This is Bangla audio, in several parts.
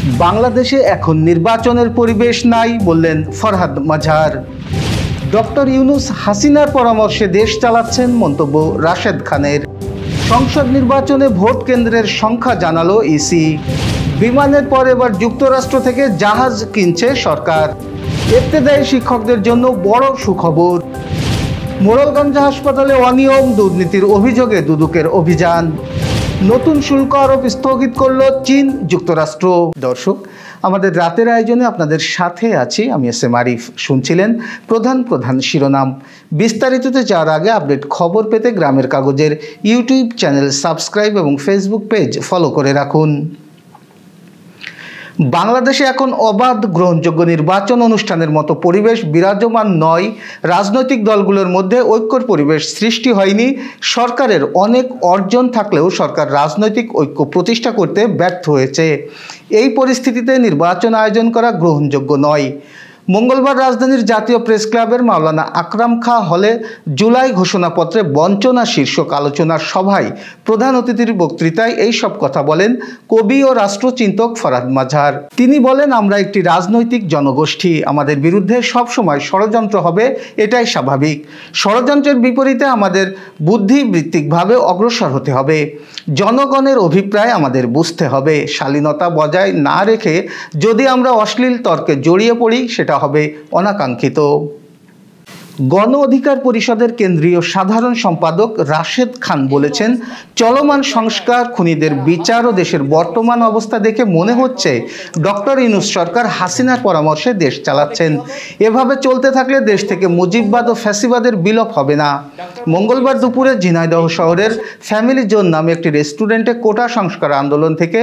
বাংলাদেশে এখন নির্বাচনের পরিবেশ নাই বললেন ফরহাদ মাঝার। ডক্টর ইউনূস হাসিনার পরামর্শে দেশ চালাচ্ছেন মন্তব্য রাশেদ খানের। সংসদ নির্বাচনে ভোট কেন্দ্রের সংখ্যা জানালো ইসি। বিমানের পর এবার যুক্তরাষ্ট্র থেকে জাহাজ কিনছে সরকার। ইবতেদায়ী শিক্ষকদের জন্য বড় সুখবর। মোড়লগঞ্জ হাসপাতালে অনিয়ম দুর্নীতির অভিযোগে দুদকের অভিযান। নতুন শুল্ক আরোপ স্থগিত করল চীন যুক্তরাষ্ট্র। দর্শক, আমাদের রাতের আয়োজনে আপনাদের সাথে আছি আমি এস.এম. আরিফ। শুনছিলেন প্রধান শিরোনাম। বিস্তারিততে যাওয়ার আগে আপডেট খবর পেতে গ্রামের কাগজের ইউটিউব চ্যানেল সাবস্ক্রাইব এবং ফেসবুক পেজ ফলো করে রাখুন। বাংলাদেশে এখন অবাধ গ্রহণযোগ্য নির্বাচন অনুষ্ঠানের মতো পরিবেশ বিরাজমান নয়। রাজনৈতিক দলগুলোর মধ্যে ঐক্যর পরিবেশ সৃষ্টি হয়নি। সরকারের অনেক অর্জন থাকলেও সরকার রাজনৈতিক ঐক্য প্রতিষ্ঠা করতে ব্যর্থ হয়েছে। এই পরিস্থিতিতে নির্বাচন আয়োজন করা গ্রহণযোগ্য নয়। মঙ্গলবার রাজধানীর জাতীয় প্রেস ক্লাবের মাওলানা আকরাম খাঁ হলে জুলাই ঘোষণাপত্রে বঞ্চনা শীর্ষক আলোচনার সভায় প্রধান অতিথির বক্তৃতায় এই সব কথা বলেন কবি ও রাষ্ট্রচিন্তক ফরহাদ মাঝার। তিনি বলেন, আমরা একটি রাজনৈতিক জনগোষ্ঠী, আমাদের বিরুদ্ধে সবসময় ষড়যন্ত্র হবে, এটাই স্বাভাবিক। ষড়যন্ত্রের বিপরীতে আমাদের বুদ্ধিবৃত্তিকভাবে অগ্রসর হতে হবে। জনগণের অভিপ্রায় আমাদের বুঝতে হবে। শালীনতা বজায় না রেখে যদি আমরা অশ্লীল তর্কে জড়িয়ে পড়ি সেটা হবে অনাকাঙ্ক্ষিত। গণ অধিকার পরিষদের কেন্দ্রীয় সাধারণ সম্পাদক রাশেদ খান বলেছেন, চলমান সংস্কার, খুনিদের বিচার ও দেশের বর্তমান অবস্থা দেখে মনে হচ্ছে ডক্টর ইউনূস সরকার হাসিনার পরামর্শে দেশ চালাচ্ছেন। এভাবে চলতে থাকলে দেশ থেকে মুজিববাদ ও ফ্যাসিবাদের বিলোপ হবে না। মঙ্গলবার দুপুরে ঝিনাইদহ শহরের ফ্যামিলি জোন নামে একটি রেস্টুরেন্টে কোটা সংস্কার আন্দোলন থেকে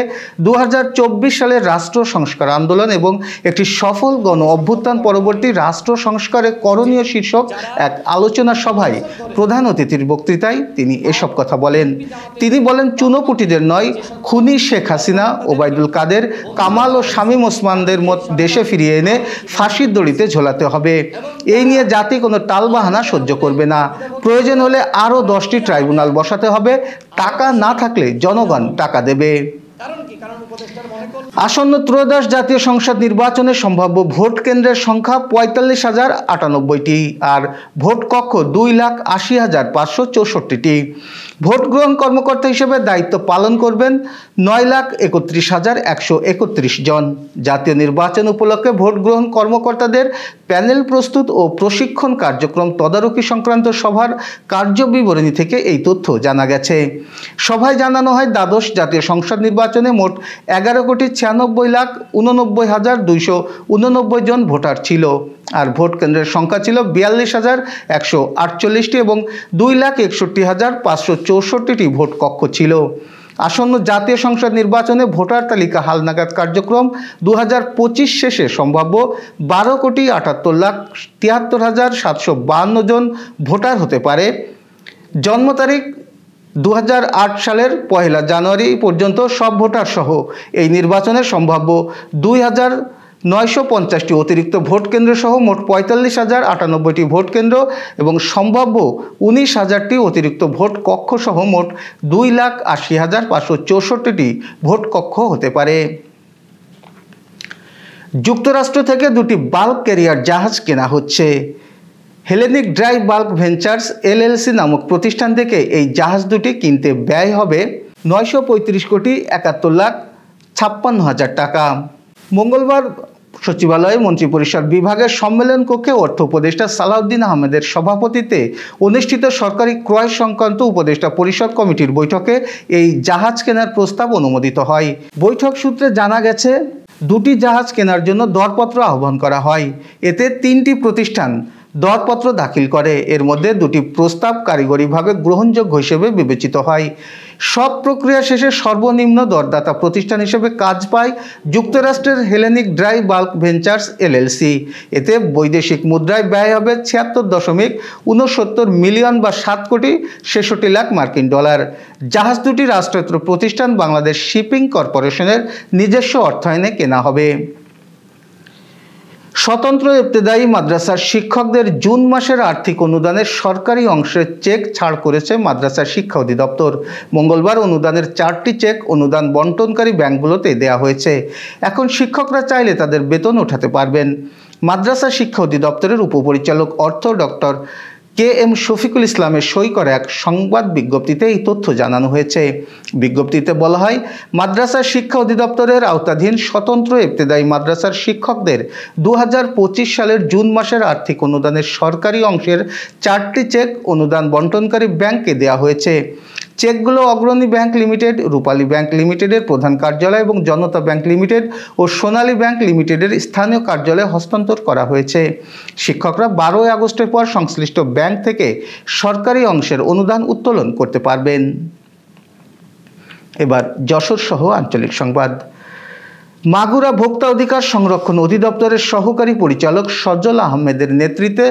2024 সালের রাষ্ট্র সংস্কার আন্দোলন এবং একটি সফল গণ অভ্যুত্থান পরবর্তী রাষ্ট্র সংস্কারের করণীয় শীর্ষক এক আলোচনা সভায় প্রধান অতিথির বক্তৃতায় তিনি এসব কথা বলেন। তিনি বলেন, চুনোপুটিদের নয়, খুনি শেখ হাসিনা, ওবায়দুল কাদের, কামাল ও শামীম ওসমানদের দেশে ফিরিয়ে এনে ফাঁসির দড়িতে ঝোলাতে হবে। এই নিয়ে জাতি কোনো টালবাহানা সহ্য করবে না। প্রয়োজন হলে আরও 10টি ট্রাইব্যুনাল বসাতে হবে। টাকা না থাকলে জনগণ টাকা দেবে। আসন্ন ত্রয়োদশ জাতীয় সংসদ নির্বাচনে সম্ভাব্য ভোট কেন্দ্রের সংখ্যা 45,098টি আর ভোট কক্ষ 2,80,564টি। ভোট গ্রহণ কর্মকর্তা হিসেবে দায়িত্ব পালন করবেন 9,31,131 জন। জাতীয় নির্বাচন উপলক্ষে ভোট গ্রহণ কর্মকর্তাদের প্যানেল প্রস্তুত ও প্রশিক্ষণ কার্যক্রম তদারকি সংক্রান্ত সভার কার্যবিবরণী থেকে এই তথ্য জানা গেছে। সভায় জানানো হয়, দ্বাদশ জাতীয় সংসদ নির্বাচনে মোট 11,96,89,289 জন ভোটার ছিল আর ভোট কেন্দ্রের সংখ্যা ছিল 42,148টি এবং 2,61,564টি ভোট কক্ষ ছিল। আসন্ন জাতীয় সংসদ নির্বাচনে ভোটার তালিকা হালনাগাদ কার্যক্রম 2025 শেষে সম্ভাব্য 12,78,73,752 জন ভোটার হতে পারে। জন্ম তারিখ 2008 সালের 1 জানুয়ারি পর্যন্ত সব ভোটার সহ এই নির্বাচনের সম্ভাব্য 2,950টি অতিরিক্ত ভোট কেন্দ্র সহ মোট 45,098টি ভোট কেন্দ্র এবং সম্ভাব্য 19,000টি অতিরিক্ত ভোট কক্ষ সহ মোট 2,80,564টি ভোট কক্ষ হতে পারে। যুক্তরাষ্ট্র থেকে 2টি বাল্ক ক্যারিয়ার জাহাজ কেনা হচ্ছে। Hellenic dry bulk ventures LLC নামক প্রতিষ্ঠান থেকে এই জাহাজ দুটি কিনতে ব্যয় হবে 935,71,56,000 টাকা। মঙ্গলবার সচিবালয়ে মন্ত্রিপরিষদ বিভাগের সম্মেলন কক্ষে অর্থ উপদেষ্টা সালাউদ্দিন আহমেদের সভাপতিত্বে অনুষ্ঠিত সরকারি ক্রয় সংক্রান্ত উপদেষ্টা পরিষদ কমিটির বৈঠকে এই জাহাজ কেনার প্রস্তাব অনুমোদিত হয়। বৈঠক সূত্রে জানা গেছে, 2টি জাহাজ কেনার জন্য দরপত্র আহ্বান করা হয়। এতে 3টি প্রতিষ্ঠান দরপত্র দাখিল করে। এর মধ্যে 2টি প্রস্তাব কারিগরিভাবে গ্রহণযোগ্য হিসেবে বিবেচিত হয়। সব প্রক্রিয়া শেষে সর্বনিম্ন দরদাতা প্রতিষ্ঠান হিসেবে কাজ পায় যুক্তরাষ্ট্রের Hellenic dry bulk ventures LLC. এতে বৈদেশিক মুদ্রায় ব্যয় হবে 76.69 মিলিয়ন বা 7,66 লাখ মার্কিন ডলার। জাহাজ দুটি রাষ্ট্রায়ত্ত প্রতিষ্ঠান বাংলাদেশ শিপিং কর্পোরেশনের নিজস্ব অর্থায়নে কেনা হবে। স্বতন্ত্র ইবতেদায়ী মাদ্রাসার শিক্ষকদের জুন মাসের আর্থিক অনুদানের সরকারি অংশের চেক ছাড় করেছে মাদ্রাসা শিক্ষা অধিদপ্তর। মঙ্গলবার অনুদানের 4টি চেক অনুদান বন্টনকারী ব্যাংকগুলোতে দেওয়া হয়েছে। এখন শিক্ষকরা চাইলে তাদের বেতন ওঠাতে পারবেন। মাদ্রাসা শিক্ষা অধিদপ্তরের উপপরিচালক অর্থ ডক্টর KM শফিকুল ইসলামের সই করা এক সংবাদ বিজ্ঞপ্তিতে এই তথ্য জানানো হয়েছে। বিজ্ঞপ্তিতে বলা হয়, মাদ্রাসা শিক্ষা অধিদপ্তরের আওতাধীন স্বতন্ত্র ইবতেদায়ী মাদ্রাসার শিক্ষকদের 2025 সালের জুন মাসের আর্থিক অনুদানের সরকারি অংশের 4টি চেক অনুদান বন্টনকারী ব্যাংকে দেওয়া হয়েছে। চেকগুলো অগ্রণী ব্যাংক লিমিটেড, রূপালী ব্যাংক লিমিটেডের প্রধান কার্যালয় এবং জনতা ব্যাংক লিমিটেড ও সোনালী ব্যাংক লিমিটেডের স্থানীয় কার্যালয়ে হস্তান্তর করা হয়েছে। শিক্ষকরা 12 আগস্টের পর সংশ্লিষ্ট ব্যাংক থেকে সরকারি অংশের অনুদান উত্তোলন করতে পারবেন। এবার যশোর সহ আঞ্চলিক সংবাদ। মাগুরা ভোক্তা অধিকার সংরক্ষণ অধিদপ্তরের সহকারী পরিচালক সজল আহমেদের নেতৃত্বে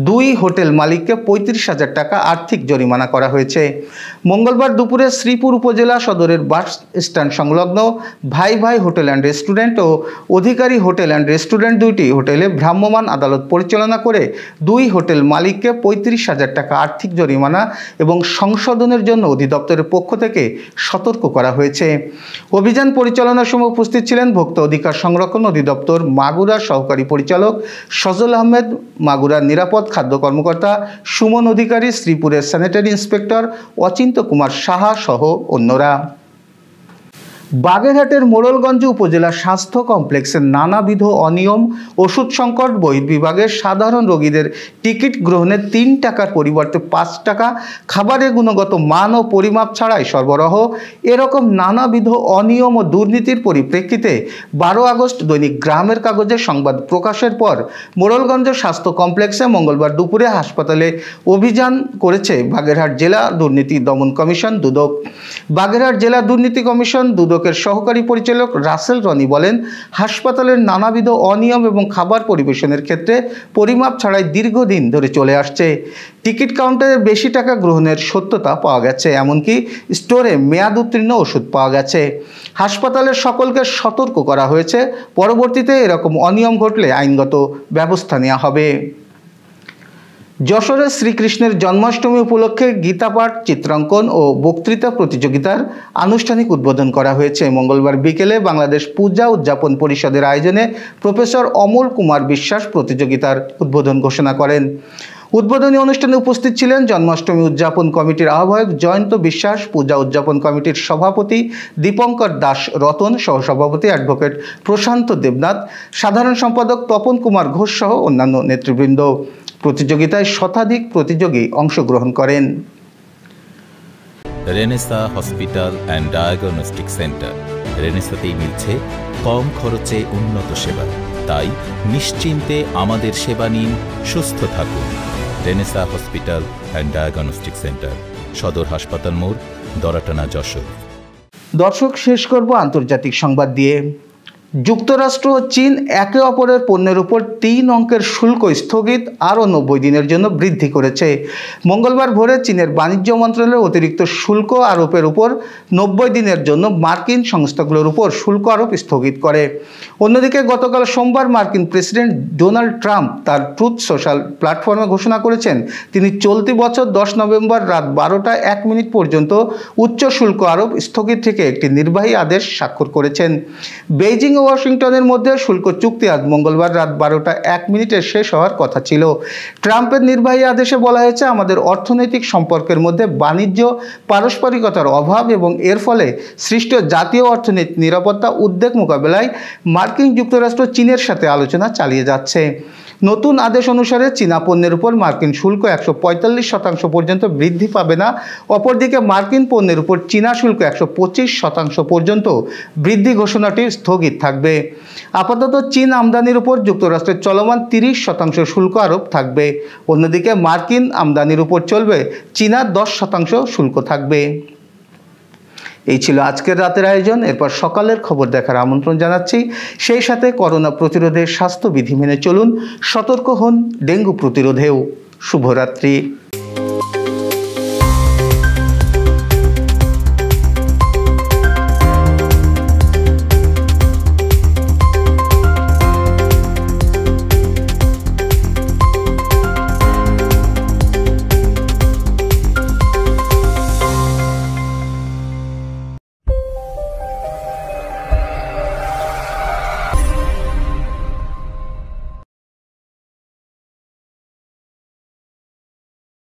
2 হোটেল মালিককে 35,000 টাকা আর্থিক জরিমানা করা হয়েছে। মঙ্গলবার দুপুরে শ্রীপুর উপজেলা সদরের বাস স্ট্যান্ড সংলগ্ন ভাই ভাই হোটেল অ্যান্ড রেস্টুরেন্ট ও অধিকারী হোটেল অ্যান্ড রেস্টুরেন্ট 2টি হোটেলে ভ্রাম্যমাণ আদালত পরিচালনা করে 2 হোটেল মালিককে 35,000 টাকা আর্থিক জরিমানা এবং সংশোধনের জন্য অধিদপ্তরের পক্ষ থেকে সতর্ক করা হয়েছে। অভিযান পরিচালনার সময় উপস্থিত ছিলেন ভোক্তা অধিকার সংরক্ষণ অধিদপ্তর মাগুরার সহকারী পরিচালক সজল আহমেদ, মাগুরার নিরাপদ খাদ্য কর্মকর্তা সুমন অধিকারী, শ্রীপুরের স্যানিটারি ইন্সপেক্টর অচিন্ত কুমার সাহা সহ অন্যরা। বাগেরহাটের মোড়লগঞ্জ উপজেলা স্বাস্থ্য কমপ্লেক্সের নানাবিধ অনিয়ম, ওষুধ সংকট, বহির্বিভাগের সাধারণ রোগীদের টিকিট গ্রহণে 3 টাকার পরিবর্তে 5 টাকা, খাবারের গুণগত মান ও পরিমাপ ছাড়াই সরবরাহ, এরকম নানাবিধ অনিয়ম ও দুর্নীতির পরিপ্রেক্ষিতে 12 আগস্ট দৈনিক গ্রামের কাগজে সংবাদ প্রকাশের পর মোড়লগঞ্জ স্বাস্থ্য কমপ্লেক্সে মঙ্গলবার দুপুরে হাসপাতালে অভিযান করেছে বাগেরহাট জেলা দুর্নীতি দমন কমিশন দুদক। বাগেরহাট জেলা দুর্নীতি কমিশন দুদকের সহকারী পরিচালক রাসেল রনি বলেন, হাসপাতালের নানাবিধ অনিয়ম এবং খাবার পরিবেশনের ক্ষেত্রে পরিমাপ ছাড়াই দীর্ঘদিন ধরে চলে আসছে। টিকিট কাউন্টারে বেশি টাকা গ্রহণের সত্যতা পাওয়া গেছে, এমনকি স্টোরে মেয়াদ উত্তীর্ণ ওষুধ পাওয়া গেছে। হাসপাতালের সকলকে সতর্ক করা হয়েছে, পরবর্তীতে এরকম অনিয়ম ঘটলে আইনগত ব্যবস্থা নেওয়া হবে। যশোরে শ্রীকৃষ্ণের জন্মাষ্টমী উপলক্ষে গীতাপাঠ, চিত্রাঙ্কন ও বক্তৃতা প্রতিযোগিতার আনুষ্ঠানিক উদ্বোধন করা হয়েছে। মঙ্গলবার বিকেলে বাংলাদেশ পূজা উদযাপন পরিষদের আয়োজনে প্রফেসর অমল কুমার বিশ্বাস প্রতিযোগিতার উদ্বোধন ঘোষণা করেন। উদ্বোধনী অনুষ্ঠানে উপস্থিত ছিলেন জন্মাষ্টমী উদযাপন কমিটির আহ্বায়ক জয়ন্ত বিশ্বাস, পূজা উদযাপন কমিটির সভাপতি দীপঙ্কর দাস রতন, সহসভাপতি অ্যাডভোকেট প্রশান্ত দেবনাথ, সাধারণ সম্পাদক তপন কুমার ঘোষ সহ অন্যান্য নেতৃবৃন্দ। প্রতিযোগিতায় শতাধিক প্রতিযোগী অংশগ্রহণ করেন। Renaissance hospital and diagnostic centre. রেনেসাতেই মিলছে কম খরচে উন্নত সেবা, তাই নিশ্চিন্তে আমাদের সেবা নিন, সুস্থ থাকুন। Renaissance hospital and diagnostic centre, সদর হাসপাতাল মোড়, দরাটানা, যশোর। দর্শক, শেষ করব আন্তর্জাতিক সংবাদ দিয়ে। যুক্তরাষ্ট্র ও চীন একে অপরের পণ্যের উপর 3 অঙ্কের শুল্ক স্থগিত আরও 90 দিনের জন্য বৃদ্ধি করেছে। মঙ্গলবার ভোরে চীনের বাণিজ্য মন্ত্রণালয় অতিরিক্ত শুল্ক আরোপের উপর 90 দিনের জন্য মার্কিন সংস্থাগুলোর উপর শুল্ক আরোপ স্থগিত করে। অন্যদিকে গতকাল সোমবার মার্কিন প্রেসিডেন্ট ডোনাল্ড ট্রাম্প তার ট্রুথ সোশ্যাল প্ল্যাটফর্মে ঘোষণা করেছেন, তিনি চলতি বছর 10 নভেম্বর রাত 12:01 পর্যন্ত উচ্চ শুল্ক আরোপ স্থগিত থেকে একটি নির্বাহী আদেশ স্বাক্ষর করেছেন। বেইজিং ও ওয়াশিংটনের মধ্যে শুল্ক চুক্তি আজ মঙ্গলবার রাত 12:01 শেষ হওয়ার কথা ছিল। ট্রাম্পের নির্বাহী আদেশে বলা হয়েছে, আমাদের অর্থনৈতিক সম্পর্কের মধ্যে বাণিজ্য পারস্পরিকতার অভাব এবং এর ফলে সৃষ্ট জাতীয় অর্থনৈতিক নিরাপত্তা উদ্বেগ মোকাবেলায় মার্কিন যুক্তরাষ্ট্র চীনের সাথে আলোচনা চালিয়ে যাচ্ছে। নতুন আদেশ অনুসারে চীনা পণ্যের উপর মার্কিন শুল্ক 145% পর্যন্ত বৃদ্ধি পাবে না। অপরদিকে মার্কিন পণ্যের উপর চীনা শুল্ক 125% পর্যন্ত বৃদ্ধি ঘোষণাটি স্থগিত থাকবে। আপাতত চীন আমদানির উপর যুক্তরাষ্ট্রের চলমান 30% শুল্ক আরোপ থাকবে। অন্যদিকে মার্কিন আমদানির উপর চলবে চীনা 10% শুল্ক থাকবে। এই ছিল আজকের রাতের আয়োজন। এরপর সকালের খবর দেখার আমন্ত্রণ জানাচ্ছি। সেই সাথে করোনা প্রতিরোধে স্বাস্থ্যবিধি মেনে চলুন, সতর্ক হন ডেঙ্গু প্রতিরোধেও। শুভরাত্রি।